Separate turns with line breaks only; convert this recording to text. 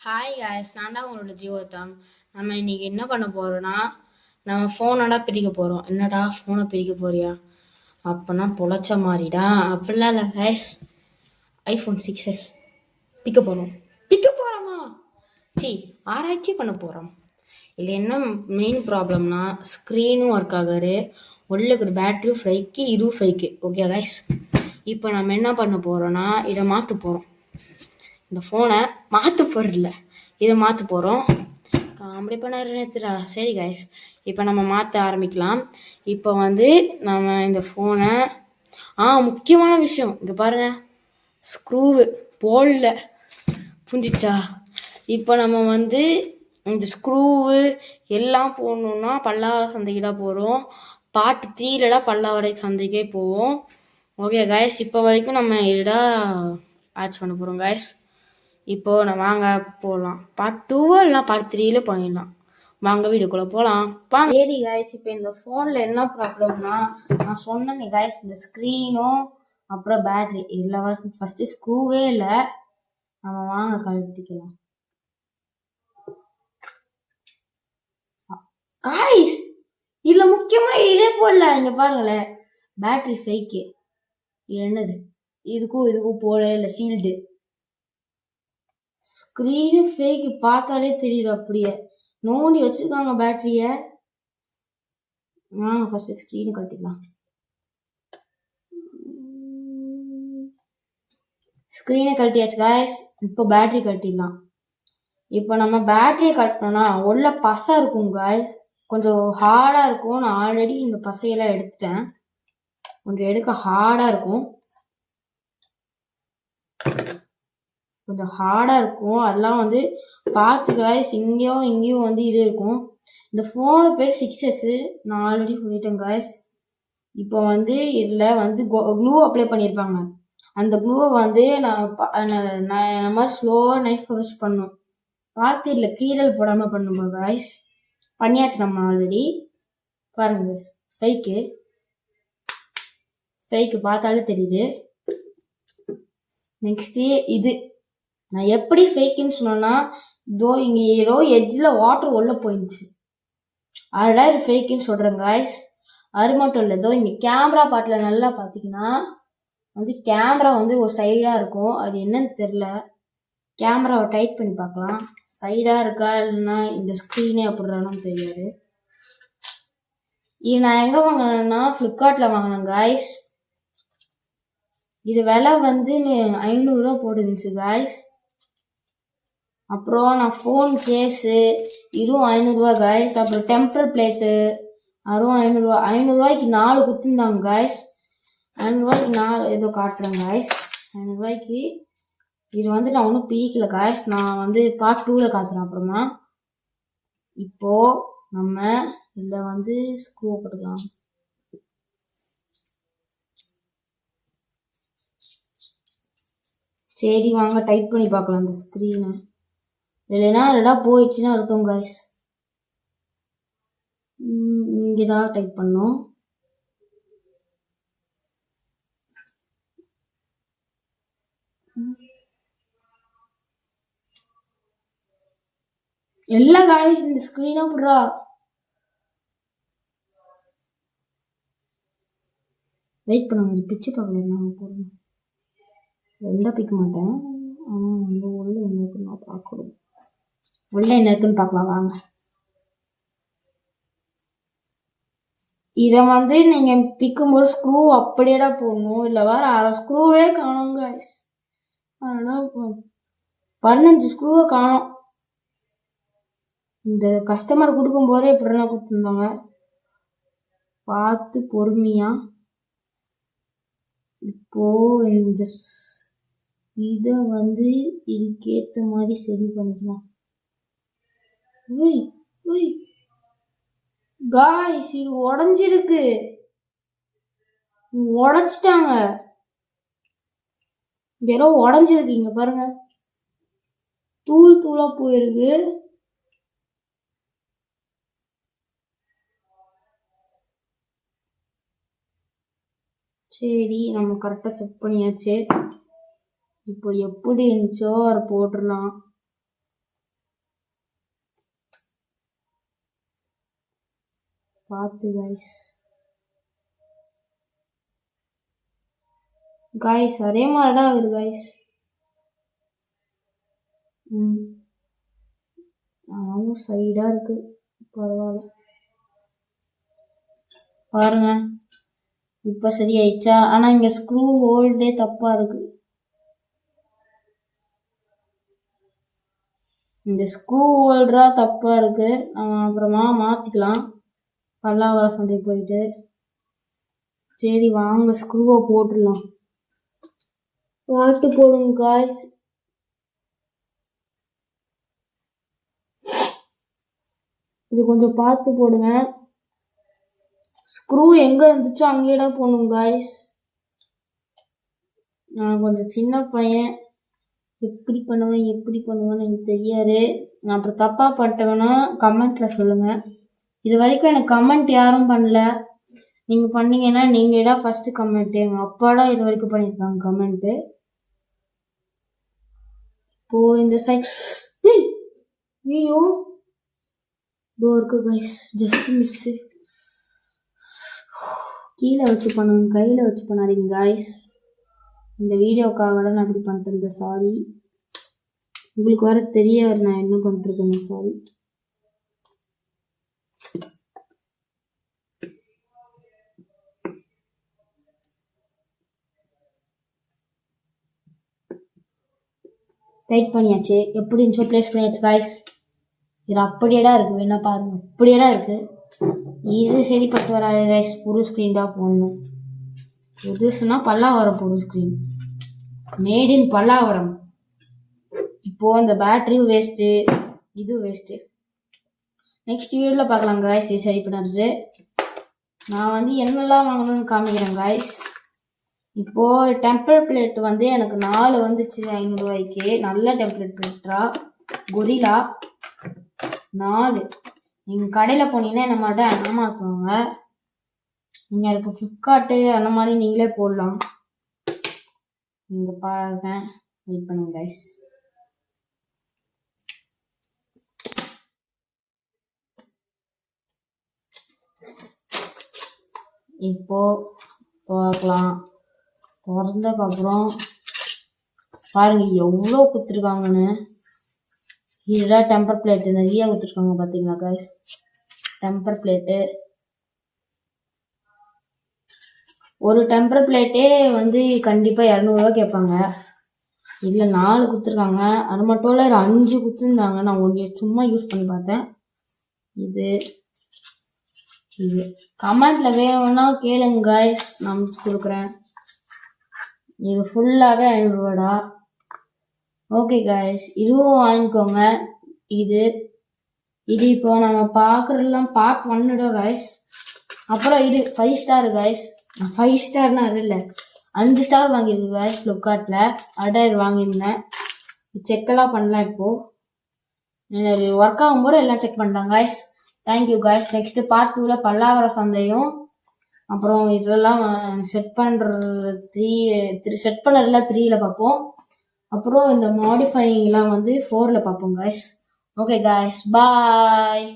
Hi guys, நான் தான் உங்களோட ஜீவோத்தம். நம்ம இன்னைக்கு என்ன பண்ண போறோம்னா, நம்ம ஃபோனோட பிரிக்க போறோம். என்னடா ஃபோனை பிரிக்க போறியா? அப்பனா பொழைச்ச மாதிரிடா. அப்படிலாம் இல்லை காய்ஸ், ஐஃபோன் 6s பிக்க போறோம். பிக்க போறோமா? சி, ஆராய்ச்சி பண்ண போறோம். இதில் என்ன மெயின் ப்ராப்ளம்னா, ஸ்க்ரீனும் ஒர்க் ஆகாது, உள்ள இருக்கிற பேட்டரியும் ஃபைக்கு, இதுவும் ஃபைக்கு. ஓகே காய்ஸ், இப்போ நம்ம என்ன பண்ண போறோம்னா, இதை மாற்ற போறோம். இந்த ஃபோனை மாற்ற போறதில்ல, இதை மாற்ற போகிறோம். காமெடி பண்ண நினைத்துடா. சரி கைஸ், இப்போ நம்ம மாற்ற ஆரம்பிக்கலாம். இப்போ வந்து நம்ம இந்த ஃபோனை முக்கியமான விஷயம் இங்கே பாருங்க, ஸ்க்ரூவு போடல, புரிஞ்சிச்சா? இப்போ நம்ம வந்து இந்த ஸ்க்ரூவு எல்லாம் போடணுன்னா பல்லாவர சந்தைக்கு தான் போகிறோம். பார்ட் 3 பல்லாவரை சந்தைக்கே போவோம். ஓகே கைஸ், இப்போ வரைக்கும் நம்ம இதுதான் ஆட்ச் பண்ண போகிறோம் கைஸ். இப்போ நான் வாங்க போகலாம். பார்ட் 2 இல்லைனா பார்ட் 3 பண்ணிடலாம். வாங்க வீடியோக்குள்ள போகலாம். சரி கைஸ், இப்போ இந்த ஃபோனில் என்ன ப்ராப்ளம்னா, நான் சொன்னேன் கைஸ், இந்த ஸ்க்ரீனும் அப்புறம் பேட்டரி இதில் ஃபஸ்ட்டு ஸ்க்ரூவே இல்லை. நம்ம வாங்க கழட்டிக்கலாம். கைஸ், இதில் முக்கியமாக இதே போடல. இங்கே பாருங்களேன், பேட்டரி ஃபேக்கு. என்னது இதுக்கும் போட இல்லை, ஷீல்டு. ஸ்க்ரீனு ஃபேக்கு, பார்த்தாலே தெரியுது. அப்படியே நோண்டி வச்சிருக்காங்க பேட்டரிய. வாங்க ஃபர்ஸ்ட் ஸ்க்ரீனு கட்டிக்கலாம். ஸ்க்ரீனை கழட்டியாச்சு காய்ஸ். இப்போ பேட்டரி கட்டிடலாம். இப்போ நம்ம பேட்டரியை கட்டினோம்னா உள்ள பசை இருக்கும் காய்ஸ், கொஞ்சம் ஹார்டாக இருக்கும். நான் ஆல்ரெடி இந்த பசையெல்லாம் எடுத்துட்டேன், கொஞ்சம் எடுக்க ஹார்டாக இருக்கும், கொஞ்சம் ஹார்டாக இருக்கும். அதெல்லாம் வந்து பார்த்து காய்ஸ். இங்கேயும் வந்து இது இருக்கும். இந்த ஃபோனு பேர் 6s, நான் ஆல்ரெடி சொல்லிட்டேன் காய்ஸ். இப்போ வந்து இதில் வந்து க்ளூ அப்ளை பண்ணியிருப்பாங்க. அந்த க்ளூவை வந்து நம்ம ஸ்லோவாக நைஃப் வச்சு பண்ணும். பார்த்து இல்லை, கீரல் போடாமல் பண்ணுமா காய்ஸ். பண்ணியாச்சு நம்ம ஆல்ரெடி. பாருங்க காய்ஸ், ஃபேக்கு பார்த்தாலே தெரியுது. நெக்ஸ்ட்டு இது நான் எப்படி ஃபேக்குன்னு சொன்னேன்னா, இங்கே ஏதோ எட்ஜில் வாட்டர் உள்ள போயிடுச்சு, அதுதான் இது ஃபேக்குன்னு சொல்கிறேன் காய்ஸ். அது மட்டும் இல்லை, இங்கே கேமரா பாட்டில் நல்லா பார்த்தீங்கன்னா வந்து கேமரா வந்து ஒரு சைடாக இருக்கும். அது என்னன்னு தெரில. கேமராவை டைட் பண்ணி பார்க்கலாம், சைடாக இருக்கா இல்லைன்னா இந்த ஸ்க்ரீனே அப்படிறான்னு தெரியாது. இது நான் எங்கே வாங்கினேன்னா ஃப்ளிப்கார்ட்டில் வாங்கினேன் காய்ஸ். இது விலை வந்து 500 ரூபா போட்டுருந்துச்சு காய்ஸ். அப்புறம் நான் ஃபோன் கேஸு இதுவும் 500 ரூபா காய்ஸ். அப்புறம் டெம்பர் பிளேட்டு அதுவும் 500 ரூபா. 500 ரூபாய்க்கு 4 குத்துருந்தாங்க காய்ஸ். 500 ரூபாய்க்கு 4 ஏதோ காட்டுறேன் காய்ஸ். 500 ரூபாய்க்கு இது வந்து நான் ஒன்றும் பிரிக்கல காய்ஸ். நான் வந்து பார்ட் 2ல காட்டுறேன் அப்புறமா. இப்போ நம்ம இதில் வந்து ஸ்க்ரூ போட்டுக்கலாம். சரி வாங்க டைட் பண்ணி பார்க்கலாம் அந்த ஸ்க்ரீனை. இல்லைன்னா போயிடுச்சுன்னா அர்த்தம் காய்ஸ். இங்கேதான் டைட் பண்ணோம். எல்லா காய்ஸ் இந்த ஸ்க்ரீனா புடுறா. வெயிட் பண்ணுங்க, பிச்சு பார்க்கல. நான் போடுறேன், ரெண்டா பிக்க மாட்டேன். ஆனால் வந்து உள்ள என்ன இருக்குன்னு நான் பார்க்கணும். உள்ள என்ன இருக்குன்னு பார்க்கலாம் வாங்க. இதை வந்து நீங்க பிக்கும்போது ஸ்க்ரூ அப்படியேடா போடணும், இல்லை வேற அரை ஸ்க்ரூவே காணும் காய்ஸ். அதெல்லாம் 15 ஸ்க்ரூவை காணும். இந்த கஸ்டமர் கொடுக்கும் போதே இப்படிலாம் கொடுத்துருந்தாங்க. பார்த்து பொறுமையா. இப்போ இந்த இதை வந்து இதுக்கேற்ற மாதிரி சரி பண்ணிக்கலாம். காய்ஸ், இது உடஞ்சிருக்கு, உடைச்சிட்டாங்க. யாரோ உடஞ்சிருக்கு, இங்க பாருங்க, தூள் தூளா போயிருக்கு. சரி, நம்ம கரெக்டா செட் பண்ணியாச்சு. இப்போ எப்படி இருந்துச்சோ அதை போட்டுடலாம். பார்த்து காய்ஸ் அதே மாதிரிதான் ஆகுது காய்ஸ். சைடா இருக்கு, பரவாயில்ல. பாருங்க இப்ப சரியாயிடுச்சா? ஆனா இங்க ஸ்க்ரூ ஹோல்டே தப்பா இருக்கு. இந்த ஸ்க்ரூ ஹோல்டரா தப்பா இருக்கு. அப்புறமா மாத்திக்கலாம். பல்லாவரம் சந்தைக்கு போயிட்டு. சரி வாங்க ஸ்க்ரூவை போட்டுடலாம். பாட்டு போடுங்க காய்ஸ். இது கொஞ்சம் பார்த்து போடுங்க. ஸ்க்ரூ எங்க இருந்துச்சோ அங்கேயே போடணும் காய்ஸ். நான் கொஞ்சம் சின்ன பையன், எப்படி பண்ணுவேன்னு எனக்கு தெரியாது. நான் அப்புறம் தப்பா பண்ணிட்டேன்னா கமெண்ட்ல சொல்லுங்க. இது வரைக்கும் எனக்கு கமெண்ட் யாரும் பண்ணல. நீங்க பண்ணீங்கன்னா நீங்க தான் ஃபர்ஸ்ட் கமெண்ட். எங்க அப்பாடா இது வரைக்கும் பண்ணிருக்காங்க கமெண்ட். இப்போ இந்த சைட் ஐயோ இதோ இருக்கு கைஸ், ஜஸ்ட் மிஸ். கீழே வச்சு பண்ணுங்க, கையில வச்சு பண்ணாதீங்க கைஸ். இந்த வீடியோக்காக தான் நான் அப்படி பண்ணிட்டு சாரி. உங்களுக்கு வேற தெரியாது நான் என்ன பண்ணிருக்கேன்னு. சாரி. டைட் பண்ணியாச்சு. எப்படி இருந்துச்சோ பிளேஸ் பண்ணியாச்சு காய்ஸ். இது அப்படியேடா இருக்கு, வேணா பாருங்க. அப்படியேடா இருக்கு. இது சரிப்பட்டு வராது கைஸ். புது ஸ்கிரீன் தான் போடணும். புதுசுனா பல்லாவரம் புது ஸ்கிரீன், மேட் இன் பல்லாவரம். இப்போ இந்த பேட்டரியும் வேஸ்ட்டு, இது வேஸ்ட்டு. நெக்ஸ்ட் வீடியோல பார்க்கலாம் காய்ஸ். இது சரி பண்ணுறது. நான் என்னெல்லாம் வாங்கணும்னு காமிக்கிறேன் காய்ஸ். இப்போ டெம்பர் பிளேட் எனக்கு 4 வந்துச்சு 500 ரூபாய்க்கு. நல்ல டெம்பர் பிளேட்டா கொரில்லா 4. நீங்க கடையில போனீங்கன்னா என்ன மட்டும் ஏமாத்துவாங்க. நீங்க இப்போ ஃபிளிப்கார்ட்டு அந்த மாதிரி நீங்களே போடலாம். நீங்க பாருங்க, வெயிட் பண்ணுங்க கைஸ். இப்போ பார்க்கலாம். திறந்ததுக்கப்புறம் பாருங்க எவ்வளோ குத்துருக்காங்கன்னு. இதுதான் டெம்பர் பிளேட். நிறைய குத்துருக்காங்க பார்த்தீங்களா கைஸ். டெம்பர் பிளேட்டு ஒரு டெம்பர் பிளேட்டே கண்டிப்பா 200 ரூபா கேட்பாங்க. இல்ல 4 குத்துருக்காங்க. அது மட்டும் இல்ல 5 குத்துருந்தாங்க. நான் ஒன்று சும்மா யூஸ் பண்ணி பார்த்தேன். இது கமெண்ட்ல வேணும்னா கேளுங்க கைஸ், நான் கொடுக்குறேன். இது ஃபுல்லாவே 500 ரூபாடா. ஓகே கைஸ், இதுவும் வாங்கிக்கோங்க. இது இப்போ நம்ம பாக்குறதெல்லாம் பார்ட் 1 கைஸ். அப்புறம் இது 5 ஸ்டார் கைஸ். 5 ஸ்டார்னா அது இல்லை, 5 ஸ்டார் வாங்கியிருக்கு கைஸ் ஃப்ளிப்கார்ட்ல. அடாயிரம் வாங்கியிருந்தேன். செக்கெல்லாம் பண்ணலாம். இப்போ ஒர்க் ஆகும்போது எல்லாம் செக் பண்ணிட்டாங்க guys. Thank you guys. Next part 2ல பல்லாவரம் சந்தையும் அப்புறம் இதெல்லாம் செட் பண்றது செட் பண்ணல 3ல பார்ப்போம். அப்புறம் இந்த மாடிஃபைங் எல்லாம் 4ல பார்ப்போம் கைஸ். ஓகே கைஸ், பாய்.